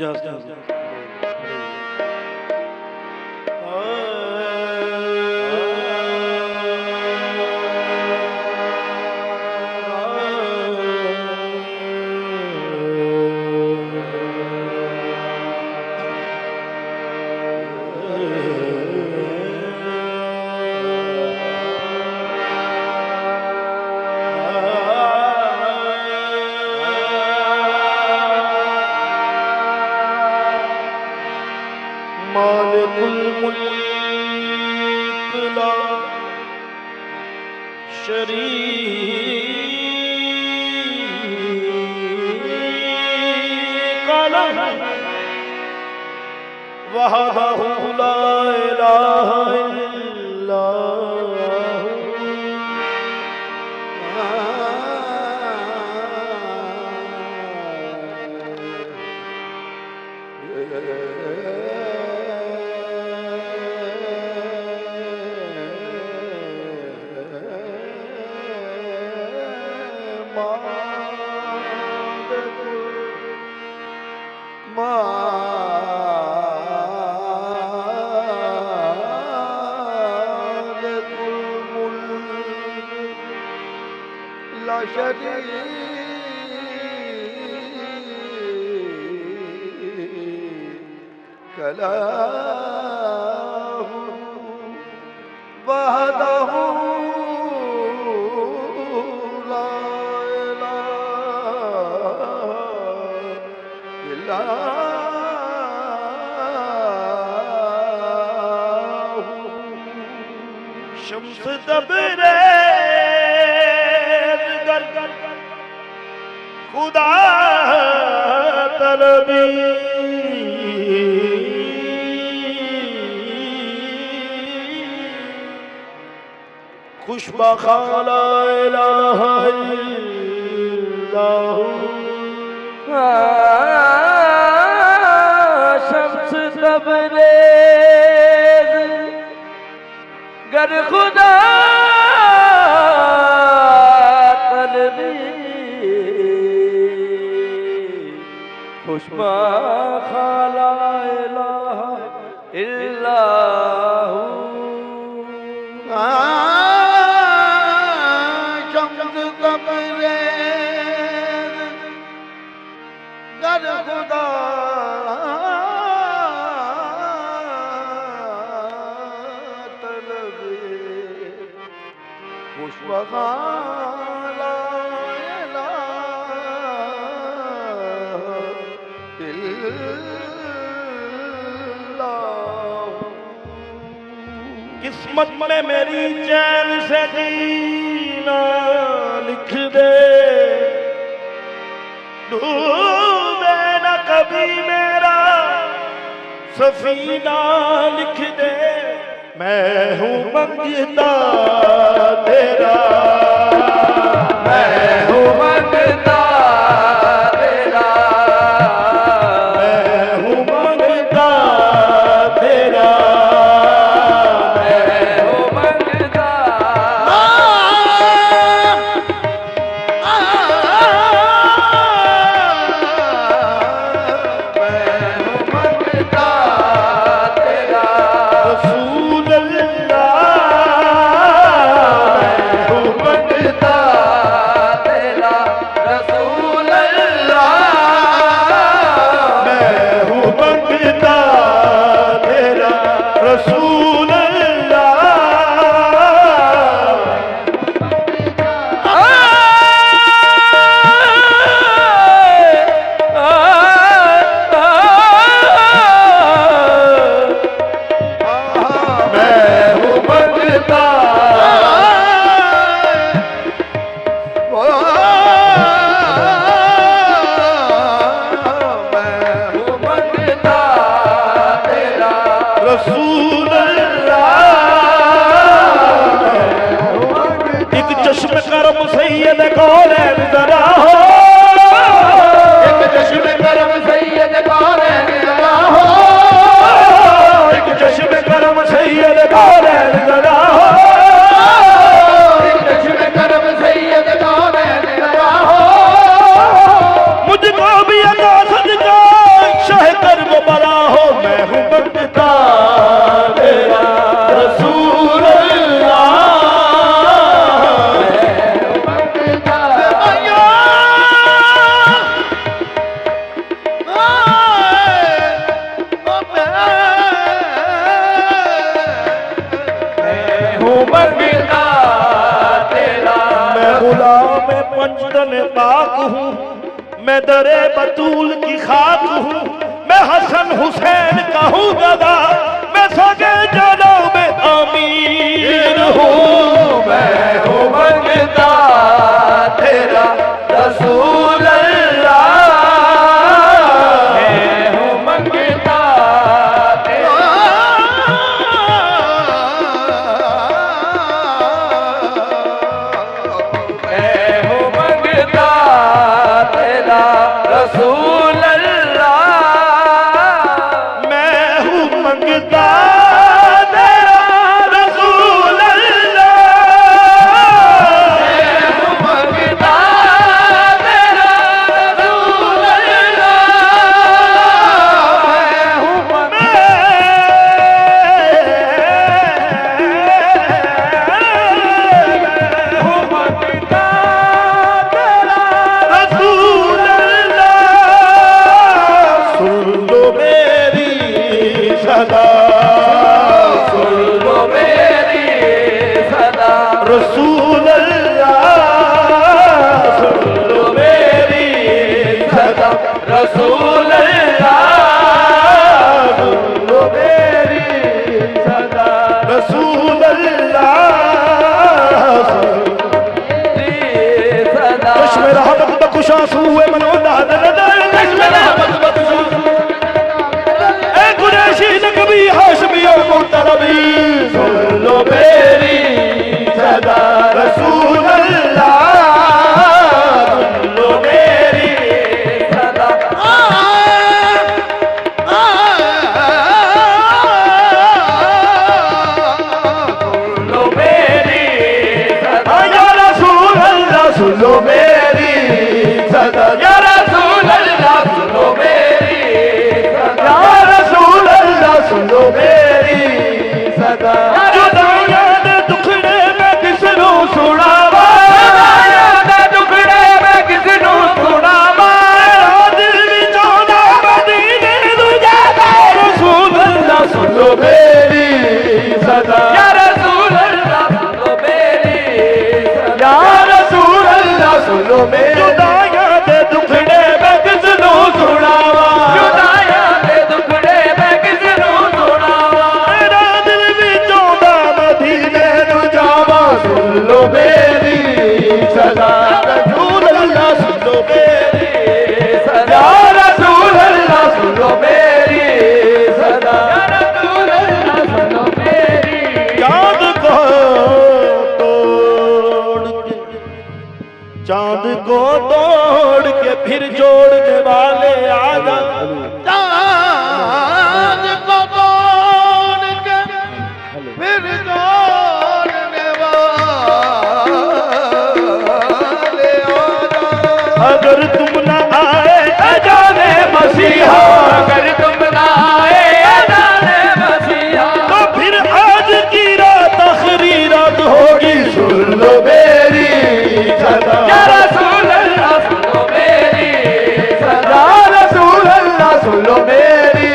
इजाजत। मालिकुल मुल्क ला शरीक लहू वहदहू ला इलाहा इल्लल्लाहु ला शरीक लहू वहदहू ला इलाहा इल्लल्लाहु शम्स तबरेज़ गर खुदा तलबी खुशबा ला इलाहा इल्लल्लाहु शम्स तबरेज़ गर खुदा तलबी खुशबा ला इलाहा इल्लल्लाहु शम्स तबरेज़ गर खुदा तलबी खुशबा ला इलाहा इल्लल्लाहु किस्मत में मेरी चैन से जीना लिख दे, डूबे न कभी मेरा सफीना लिख दे। मैं हूँ मंगता तेरा, मैं हूँ मंगता तेरा, मैं हूँ मंगता तेरा, मैं हूँ मंगता रसूल अल्लाह, मैं हूँ मंगता पंचतन पाक हूँ, मैं दरे बतूल की खाक हूँ, मैं हसन हुसैन का हूँ गदा, मैं सगे जनों में अमीर हूँ। मैं हूँ मंगता तेरा रसूल अल्लाह, मैं हूँ मंगता तेरा, मैं हूँ मंगता तेरा रसूल अल्लाह, मैं हूँ मंगता तेरा रसूल अल्लाह, मैं हूँ मंगता तेरा रसूल अल्लाह, मैं हूँ मंगता तेरा रसूल अल्लाह। सुन लो मेरी सदा, सुन लो मेरी सदा, रसूल अल्लाह। सुन लो मेरी सदा रसूल अल्लाह, सुन लो मेरी सदा रसूल अल्लाह। सदा कश्म रहमत बकुशा सूए मनो दाद नदर, कश्म रहमत बकुशा ए कुरैशी नकबी हाशमी और मुतरबी। सुन लो मेरी सदा रसूल अल्लाह, सुन लो मेरी सदा लो मेरी सदा, या रसूल अल्लाह। सुन लो मेरी सदा, या रसूल अल्लाह सुन लो मेरी सदा, या रसूल अल्लाह। सुन लो मेरी सदा जुदाइयां दे दुखड़े मैं किसनू सुनावा, जुदाइयां दे दुखड़े मैं किसनू सुनावा, मेरा दिल भी चाहता मदीने नू जावे। रसूल अल्लाह। सुन लो मेरी सदा, या रसूल अल्लाह सुन लो मेरी सदा, या रसूल अल्लाह। सुन लो मेरी जुदाइयां दे दुखड़े मैं किसनू सुनावा, जुदाइयां दे दुखड़े मैं किसनू सुनावा, मेरा दिल भी चाहता मदीने नू जावा। सुन लो मेरी सदा, रसूल अल्लाह। सुन लो मेरी सदा या रसूल अल्लाह। सुन लो मेरी सदा, या रसूल अल्लाह सुन लो मेरी चांद को तोड़ के, चांद को तोड़ के फिर जोड़ने वाले आजा। चाँद को तोड़ के फिर जोड़ने वाले आजा। अगर तुम न आए अजाने मसीहा, अगर तुम ना आए अजाने मसीहा, तो फिर आज की रात आखिरी रात होगी। सुन लो मेरी सदा, या रसूल अल्लाह सुन लो मेरी सदा, या रसूल अल्लाह। सुन लो मेरी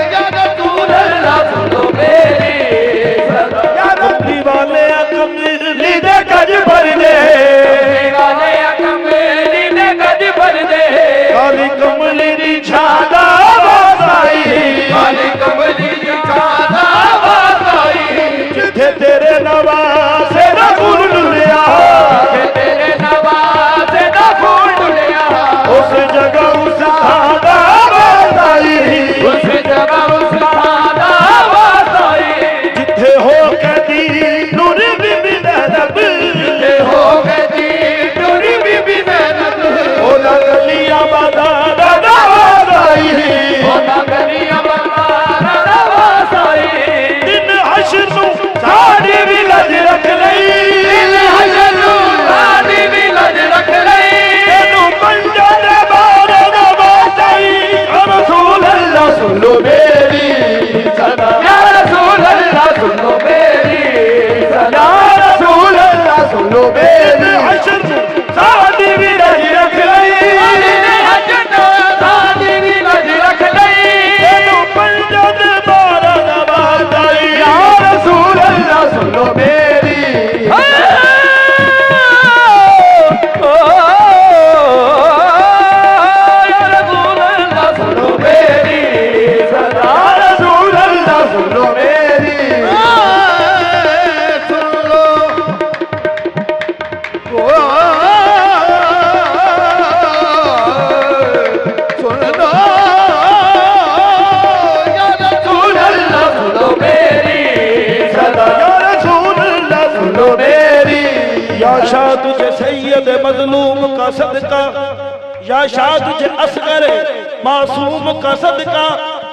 या रसूल अल्लाह सुन लो मेरी सदा, या कमली वाले कमली सैयद मजलूम का सदका, या शाह तुझे असगर मासूम का सदका,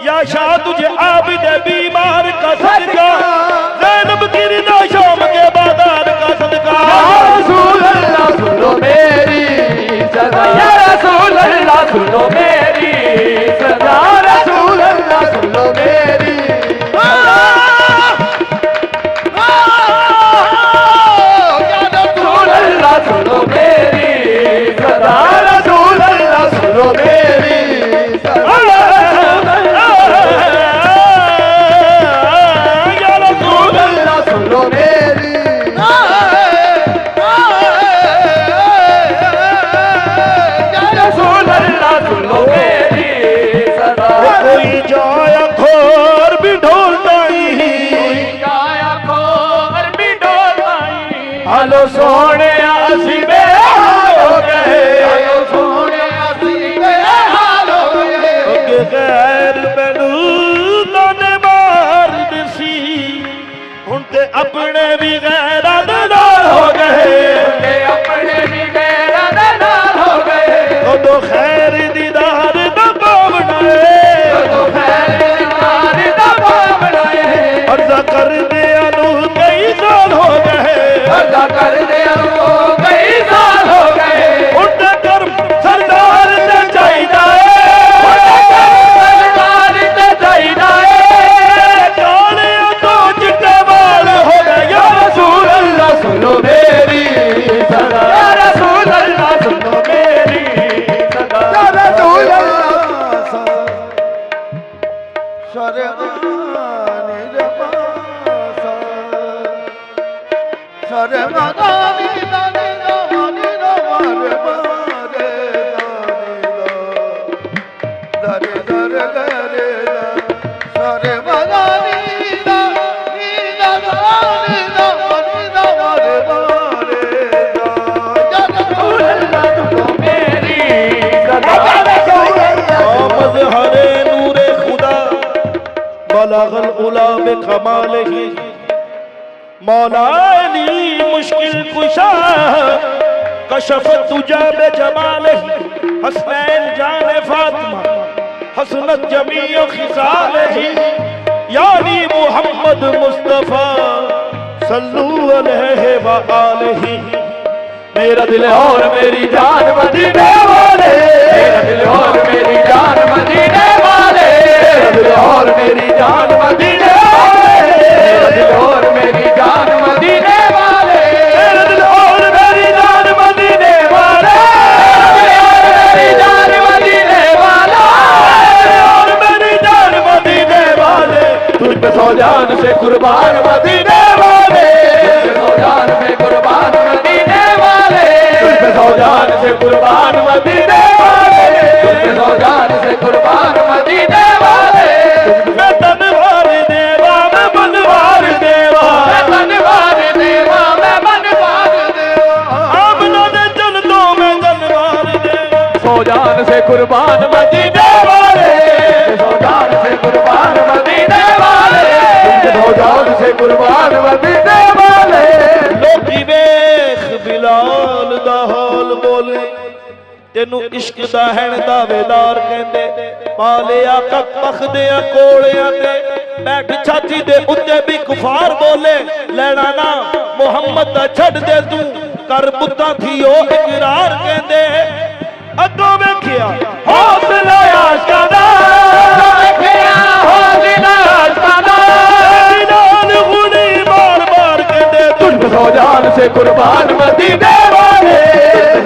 या शाह तुझे आबिद बीमार का सदका, ज़ैनब की रिदा शाम के बाजार का सदका। या रसूल अल्लाह सुनो मेरी सदा, या रसूल अल्लाह सुनो मेरी सदा, रसूल अल्लाह सुनो मेरी रसूल अल्लाह सुनो मेरी सदा, रसूल अल्लाह सुनो मेरी सदा, या रसूल अल्लाह सुनो मेरी रसूल अल्लाह सुनो मेरी सदा। कोई जाया खोर भी ढोलताई, गाया खोर भी डोलाई, हालो सोने असी बेहाल हो गए, हालो सोने असी बेहाल हो गए, अगे गैर मैनू ताने मार दिसी, हुण ते अपने भी गैरां दे नाल हो गए। ते अपने भी गैरां दे नाल हो गए, उदों खैर दीदार दा पावना तो खैर दीदार दा पावना है, अर्ज़ा कर दिया नू कई साल हो गए, अदा कर दे तो कई साल हो गए, हुण ते कर सरदार ते चाहीदा सरकार ते चाहीदा है, कालियां तो चिट्टे वाल हो गए। या रसूल अल्लाह सुनो मेरी सदा, या रसूल अल्लाह सुनो मेरी सदा, या रसूल अल्लाह रसूल अल्लाह सुनो मेरी सदा, या रसूल अल्लाह आमद हरे नूरे खुदा बलगल उला बिकमालिही, मौला अली मुश्किल कुशा कशफ तुजा बेजमालिही, हसनैन जान फातिमा हसनत जमीअ खिसालिही, यानी मुहम्मद मुस्तफा सल्लू अलैहि व आलिही। मेरा दिल और मेरी जान मदीने वाले, मेरा दिल और मेरी जान मदीने वाले, मेरा दिल और मेरी जान मदीने वाले, मेरा दिल और मेरी जान मदीने वाले, मेरा दिल और मेरी जान मदीने वाले, मेरी जान मदीने वाला, और मेरी जान मदीने वाले, तुझ पे सौ जान से कुर्बान मदीने वाले, सौ जान से कुर्बान मदीने वाले, सौ जान से कुर्बान मदीने वाले, सौ जान से कुर्बान मदीने वाले, मैं तनवार देवा मैं बनवार देवा, मैं बनवार देवा, मैं बनवार देवा, आमना दे जल दो मैं जनवार देवा। सौ जान से कुर्बान मदीने वाले, सौ जान से कुर्बान मदीने वाले, सौ जान से कुर्बान मदीने वाले। लोकी वेख बिलाल दा हाल बोले, तेनू इश्क दा हैन दावेदार कहंदे, पालिया कक पखदियां कोलियां ते बैठ छाती दे उत्ते भी कुफार बोले, लेना ना मुहम्मद दा छड़ दे तू कर पुत्तां थी ओ इकरार कहंदे। अगों वेखिया हौसला आशका दा, वेखिया हौसला आशका दा, बिलाल गुनी बार बार कहंदे, तुझ सौ जान से कुर्बान मदीने वाले,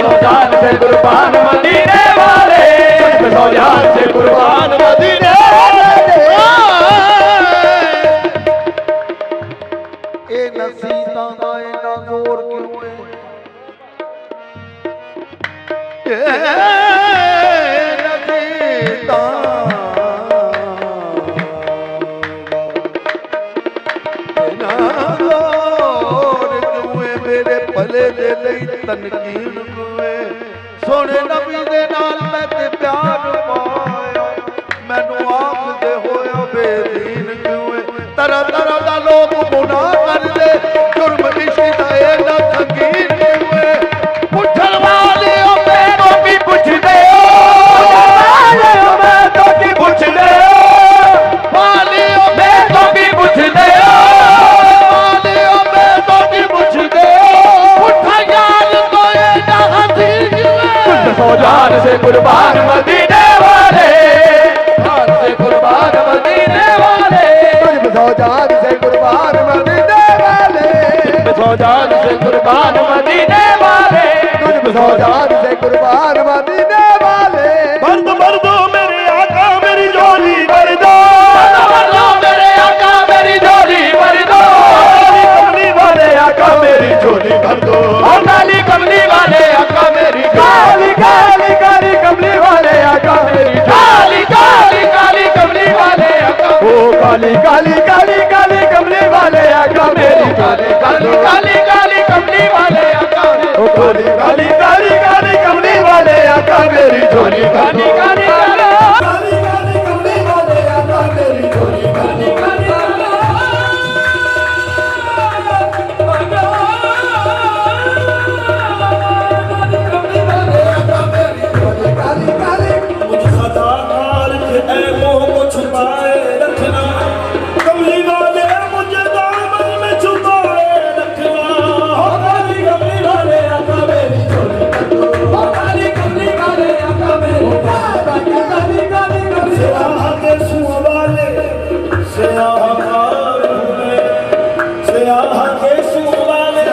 सौ जान से कुर्बान मदीने वाले, सौ जान से कुर्बान मदीने वाले। ए नसीता दा इना जोर क्यों है? नसीता इना जोर क्यों है? मेरे भले दे लई तनकीन क्यों है? सोने नबी दे नाल मैं ते प्यार पाया, मैनू आख दे होया बेदीन क्यों है? तरह तरह दा लोग गुनाह कर दे, जुर्म इश्क दा एना संगीन क्यों है? पुछण कुर्बान मदीने वाले, जान से कुर्बान मदीने वाले, तुझ जान से कुर्बान मदीने वाले, तुझ जान से कुर्बान मदीने वाले, तुझ जान से कुर्बान मदीने वाले। भर दो मेरे आका मेरी झोली भर दो, भर दो मेरे आका मेरी झोली भर दो, कमली वाले आका मेरी झोली भर दो, काली कमली वाले आका मेरी काली काली काली कमली वाले आका मेरी काली काली काली कमली वाले आका, ओ काली काली काली काली कमली वाले आका मेरी काली काली काली काली कमली वाले आका, ओ काली काली काली काली कमली वाले आका मेरी झोली काली काली काली काली कमली वाले आका मेरी झोली काली काली मुझ खताकार के ऐबों को छुपाए रखना, कमली वाले मुझे दामन में छुपाए रखना, काली कमली वाले आका मेरी झोली काली कमली वाले आका मेरी काली काली कमली स्याह के सुआ वाले स्याहकार हुए, स्याह के सुआ वाले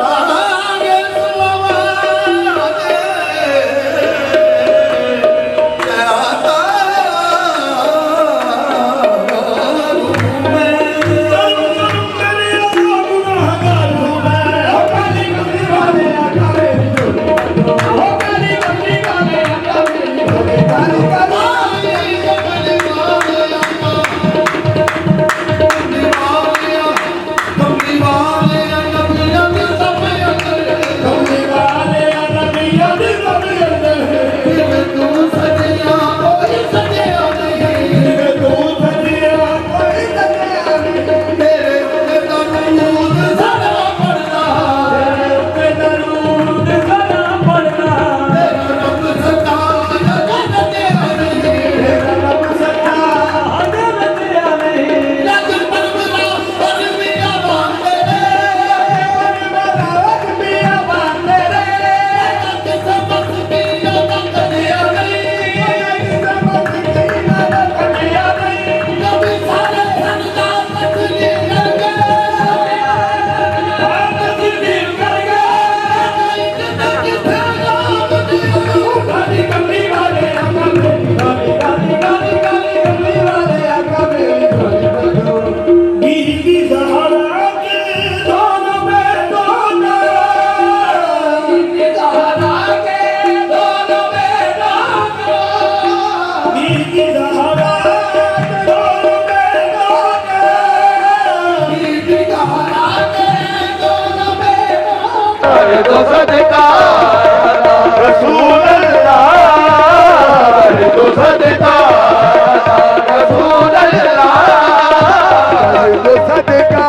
तो सदका रसूल अल्लाह, तो सदका रसूल अल्लाह, तो सदका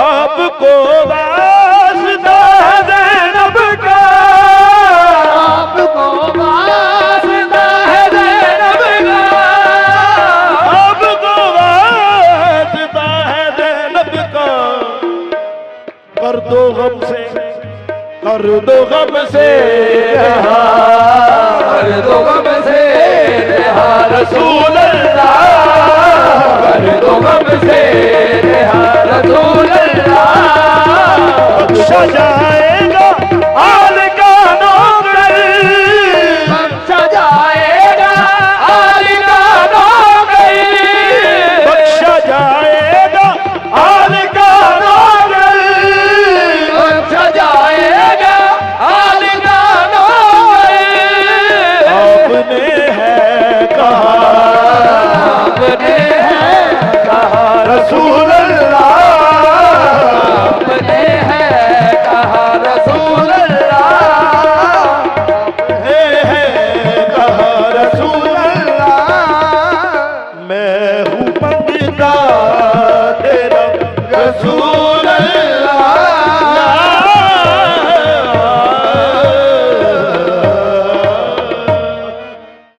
आपको वास्ता है ज़ैनब का, आपको वास्ता है ज़ैनब का, आपको वास्ता है ज़ैनब का, कर दो गम से कर दो गम से